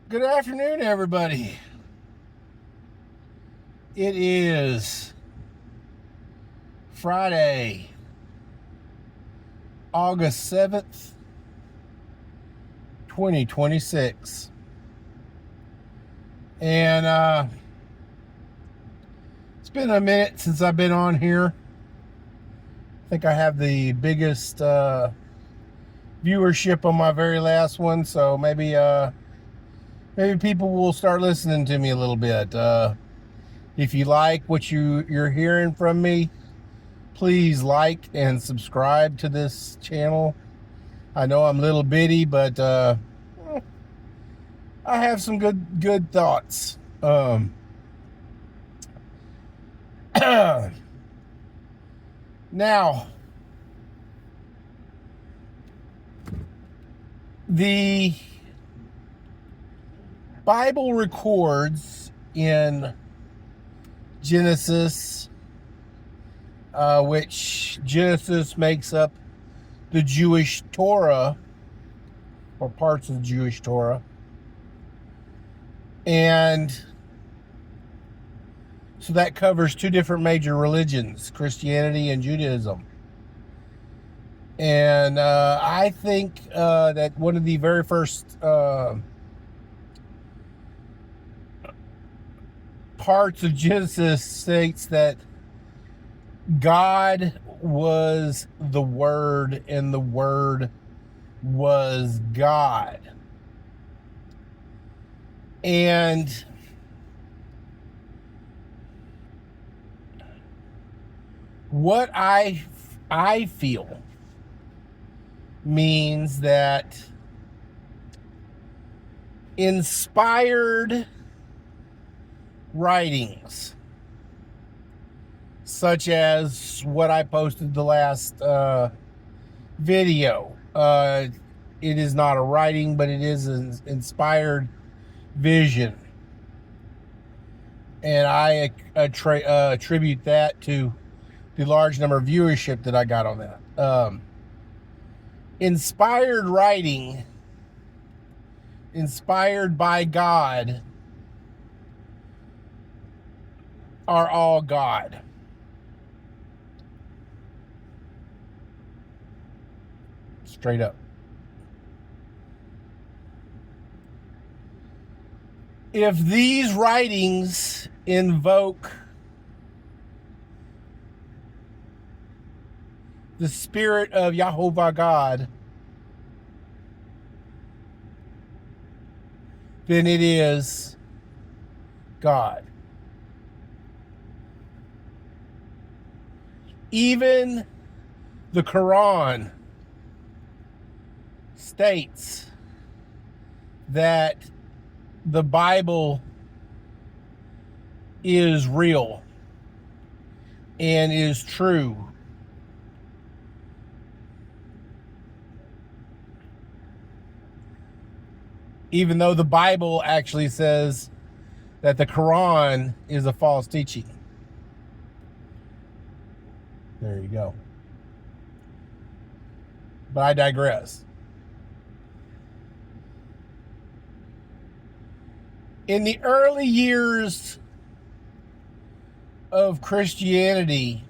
Good afternoon, everybody. It is Friday, August 7th, 2026. And it's been a minute since I've been on here. I think I have the biggest viewership on my very last one, so maybe people will start listening to me a little bit. If you like what you're hearing from me, please like and subscribe to this channel. I know I'm little bitty, but I have some good thoughts. Now, the Bible records in Genesis, which Genesis makes up the Jewish Torah, or parts of the Jewish Torah. And so that covers two different major religions, Christianity and Judaism. And I think that one of the very first parts of Genesis states that God was the Word and the Word was God. And what I feel means that inspired writings, such as what I posted the last video, it is not a writing, but it is an inspired vision, and I attribute that to the large number of viewership that I got on that. Inspired writing, inspired by God, are all God. Straight up. If these writings invoke the spirit of Yahovah God, then it is God. Even the Quran states that the Bible is real and is true. Even though the Bible actually says that the Quran is a false teaching. There you go. But I digress. In the early years of Christianity,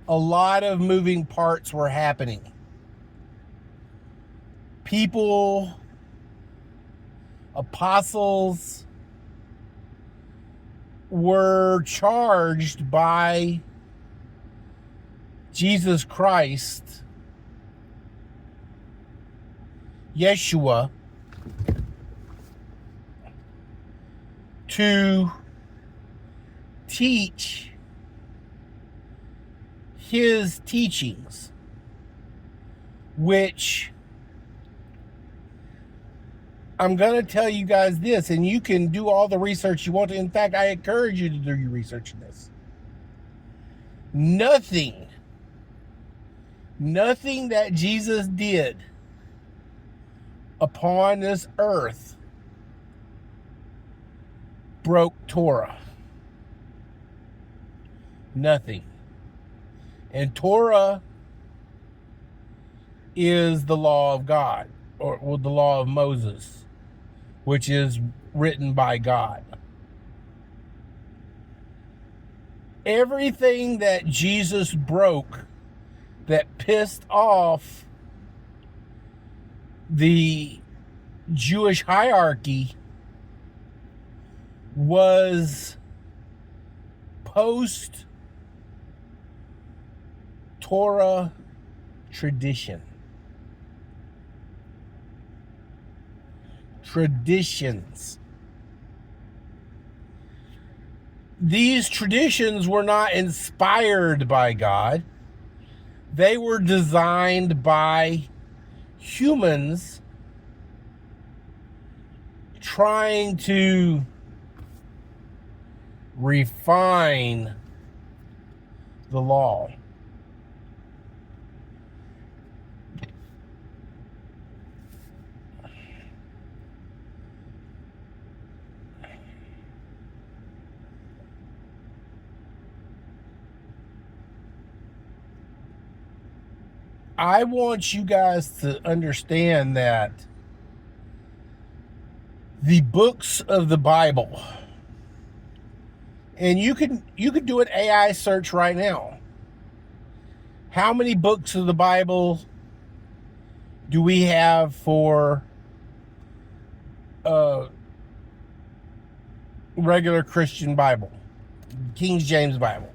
a lot of moving parts were happening. People, apostles, were charged by Jesus Christ, Yeshua, to teach his teachings, which I'm going to tell you guys this, and you can do all the research you want to. In fact, I encourage you to do your research in this. Nothing that Jesus did upon this earth broke Torah. Nothing. And Torah is the law of God, or the law of Moses. which is written by God. Everything that Jesus broke that pissed off the Jewish hierarchy was post-Torah tradition. Traditions. These traditions were not inspired by God. They were designed by humans trying to refine the law. I want you guys to understand that the books of the Bible, and you can do an AI search right now. How many books of the Bible do we have for regular Christian Bible? King James Bible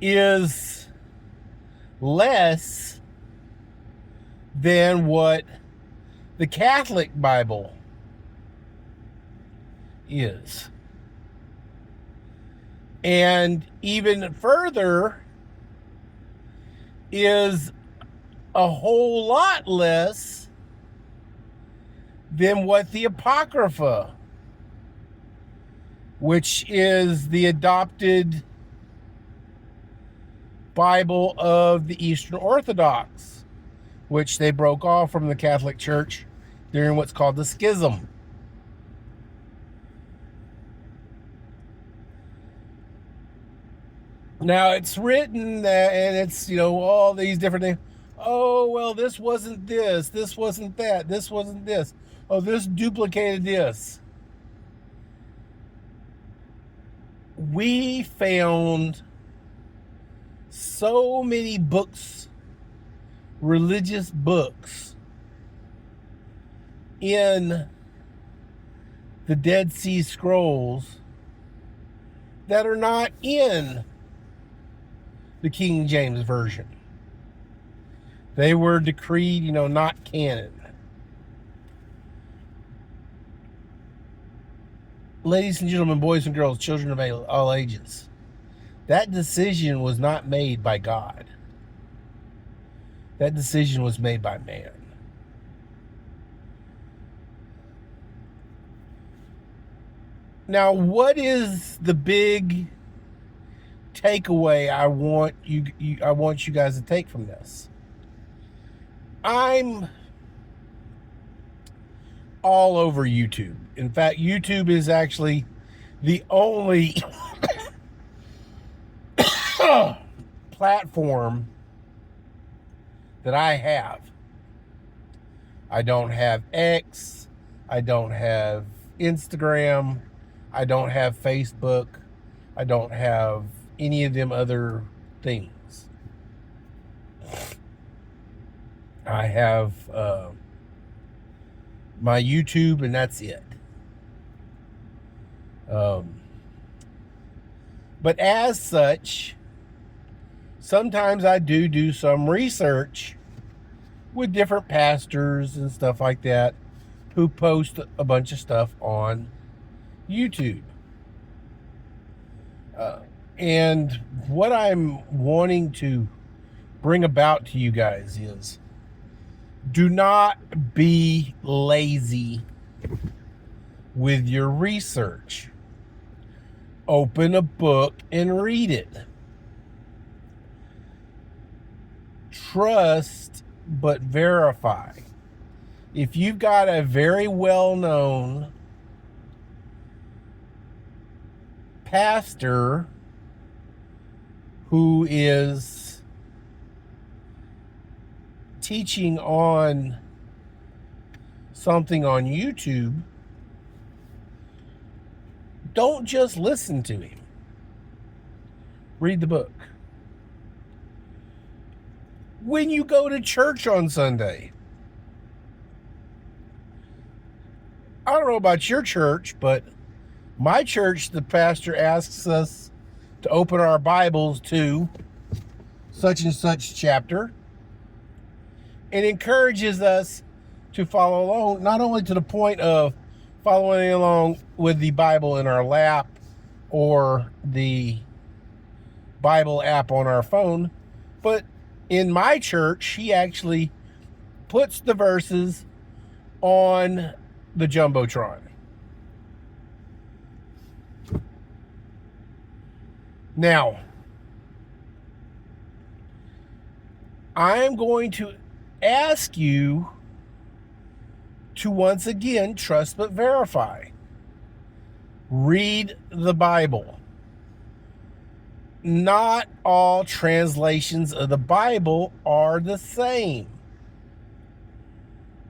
is less than what the Catholic Bible is. And even further is a whole lot less than what the Apocrypha, which is the adopted Bible of the Eastern Orthodox, which they broke off from the Catholic Church during what's called the Schism. Now, it's written that, and it's, all these different things. Oh, well, this wasn't this. This wasn't that. This wasn't this. Oh, this duplicated this. We found so many books, religious books, in the Dead Sea Scrolls that are not in the King James Version. They were decreed, not canon. Ladies and gentlemen, boys and girls, children of all ages, that decision was not made by God. That decision was made by man. Now, what is the big takeaway I want you guys to take from this? I'm all over YouTube. In fact, YouTube is actually the only platform that I have. I don't have X. I don't have Instagram. I don't have Facebook. I don't have any of them other things. I have my YouTube, and that's it. But as such, sometimes I do some research with different pastors and stuff like that who post a bunch of stuff on YouTube. And what I'm wanting to bring about to you guys is, do not be lazy with your research. Open a book and read it. Trust but verify. If you've got a very well-known pastor who is teaching on something on YouTube, don't just listen to him. Read the book. When you go to church on Sunday, I don't know about your church, but my church, the pastor asks us to open our Bibles to such and such chapter and encourages us to follow along, not only to the point of following along with the Bible in our lap or the Bible app on our phone, but in my church, he actually puts the verses on the Jumbotron. Now, I'm going to ask you to once again trust but verify. Read the Bible. Not all translations of the Bible are the same.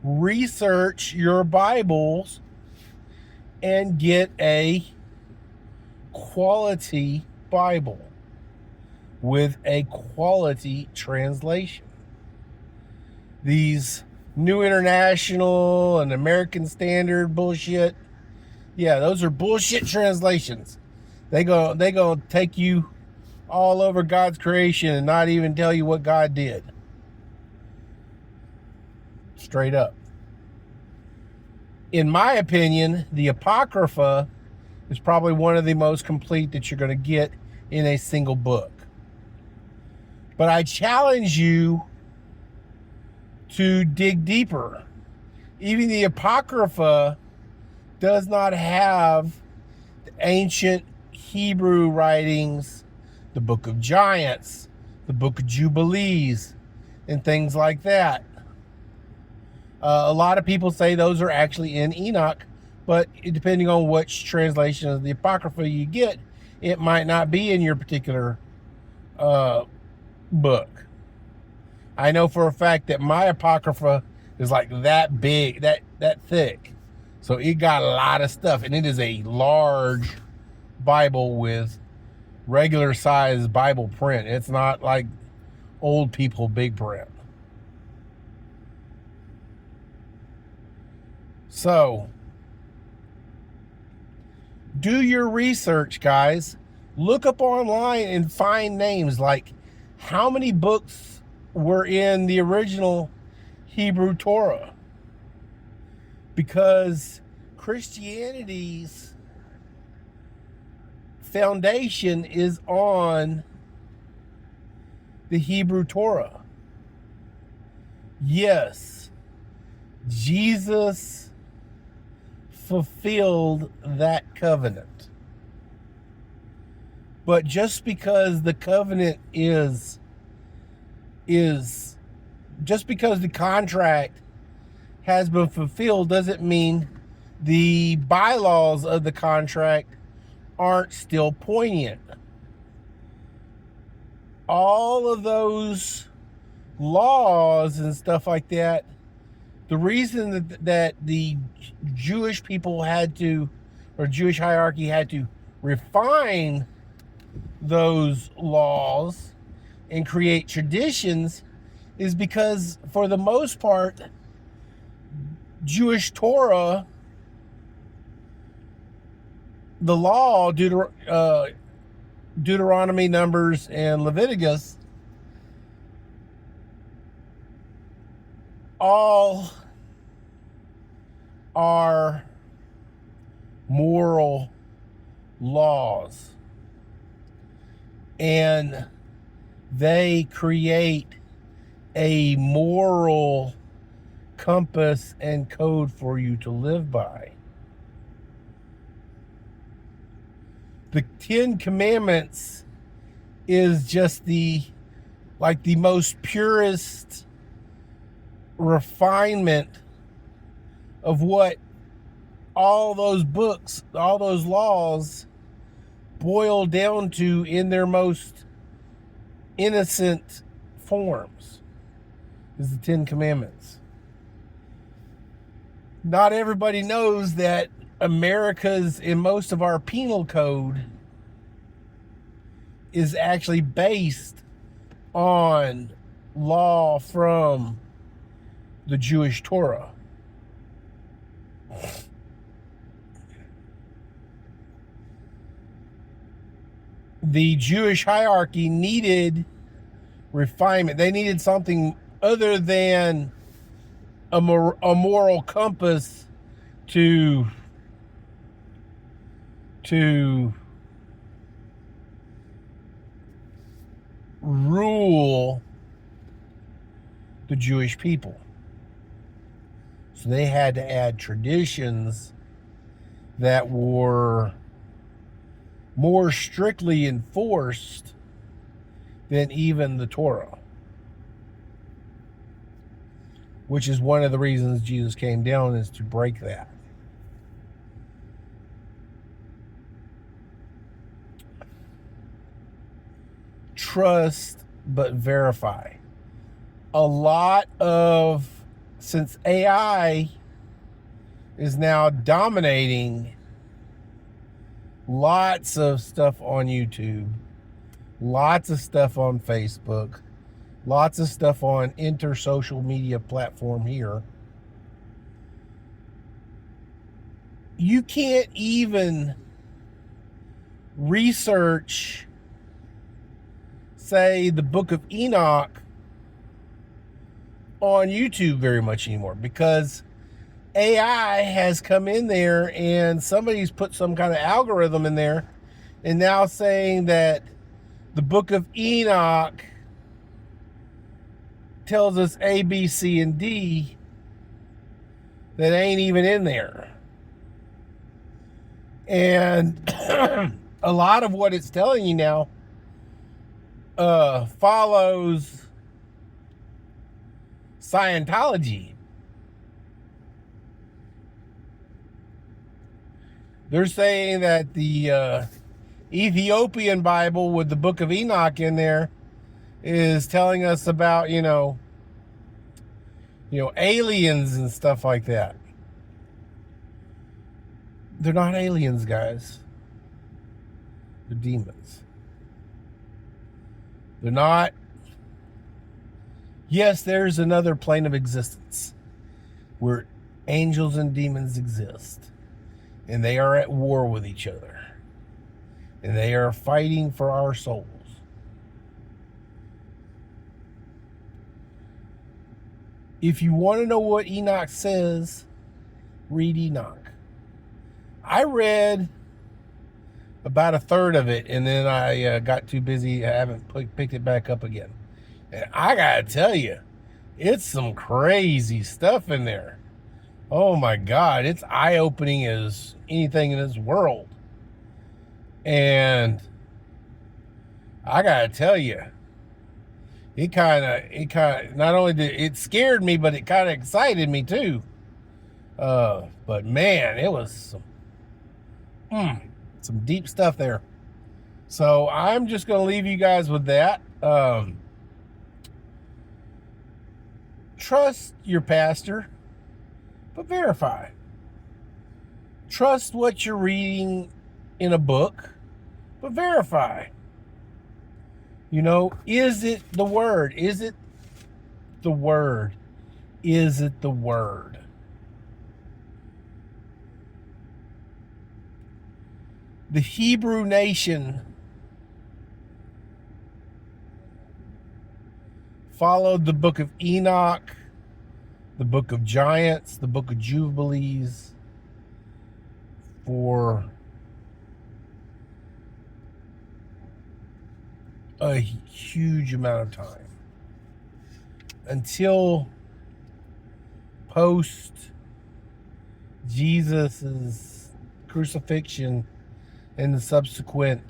Research your Bibles and get a quality Bible with a quality translation. These New International and American Standard bullshit, yeah, those are bullshit translations. They go take you all over God's creation and not even tell you what God did. Straight up. In my opinion, the Apocrypha is probably one of the most complete that you're going to get in a single book. But I challenge you to dig deeper. Even the Apocrypha does not have the ancient Hebrew writings, the Book of Giants, the Book of Jubilees, and things like that. A lot of people say those are actually in Enoch, but depending on which translation of the Apocrypha you get, it might not be in your particular book. I know for a fact that my Apocrypha is like that big, that thick. So it got a lot of stuff, and it is a large Bible with regular size Bible print. It's not like old people big print. So, do your research, guys. Look up online and find names like how many books were in the original Hebrew Torah. Because Christianity's foundation is on the Hebrew Torah. Yes, Jesus fulfilled that covenant. But just because the covenant is just because the contract has been fulfilled doesn't mean the bylaws of the contract aren't still poignant. All of those laws and stuff like that, the reason that the Jewish people had to, or Jewish hierarchy had to refine those laws and create traditions is because, for the most part, Jewish Torah, the law, Deuteronomy, Numbers, and Leviticus, all are moral laws, and they create a moral compass and code for you to live by. The Ten Commandments is just the most purest refinement of what all those books, all those laws boil down to in their most innocent forms, is the Ten Commandments. Not everybody knows that America's, in most of our penal code, is actually based on law from the Jewish Torah. The Jewish hierarchy needed refinement. They needed something other than a moral compass to rule the Jewish people. So they had to add traditions that were more strictly enforced than even the Torah, which is one of the reasons Jesus came down, is to break that. Trust but verify. Since AI is now dominating lots of stuff on YouTube, lots of stuff on Facebook, lots of stuff on social media platform here, you can't even research, say, the Book of Enoch on YouTube very much anymore, because AI has come in there and somebody's put some kind of algorithm in there and now saying that the Book of Enoch tells us A, B, C, and D that ain't even in there. And a lot of what it's telling you now follows Scientology. They're saying that the Ethiopian Bible with the Book of Enoch in there is telling us about, aliens and stuff like that. They're not aliens, guys. They're demons. They're not. Yes, there's another plane of existence where angels and demons exist, and they are at war with each other, and they are fighting for our souls. If you want to know what Enoch says, read Enoch. I read about a third of it, and then I got too busy. I haven't picked it back up again. And I gotta tell you, it's some crazy stuff in there. Oh my God, it's eye-opening as anything in this world. And I gotta tell you, it kind of, not only did it scared me, but it kind of excited me too. But man, it was some deep stuff there. So I'm just gonna leave you guys with that. Trust your pastor, but verify. Trust what you're reading in a book, but verify. Is it the word? Is it the word? Is it the word? The Hebrew nation followed the Book of Enoch, the Book of Giants, the Book of Jubilees for a huge amount of time, until post Jesus's crucifixion and the subsequent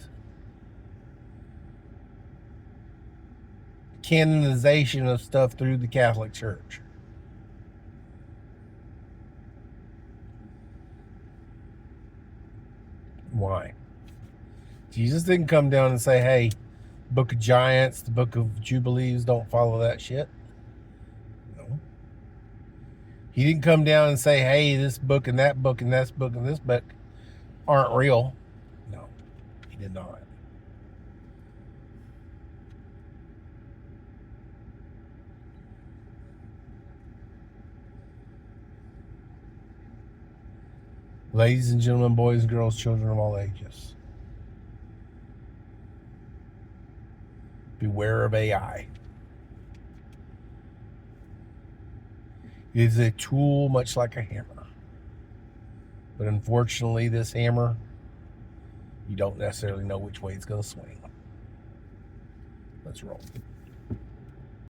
canonization of stuff through the Catholic Church. Why? Jesus didn't come down and say, hey, Book of Giants, the Book of Jubilees, don't follow that shit. No. He didn't come down and say, hey, this book and that book and this book and this book aren't real. No, he did not. Ladies and gentlemen, boys and girls, children of all ages, beware of AI. It is a tool much like a hammer. But unfortunately, this hammer, you don't necessarily know which way it's going to swing. Let's roll.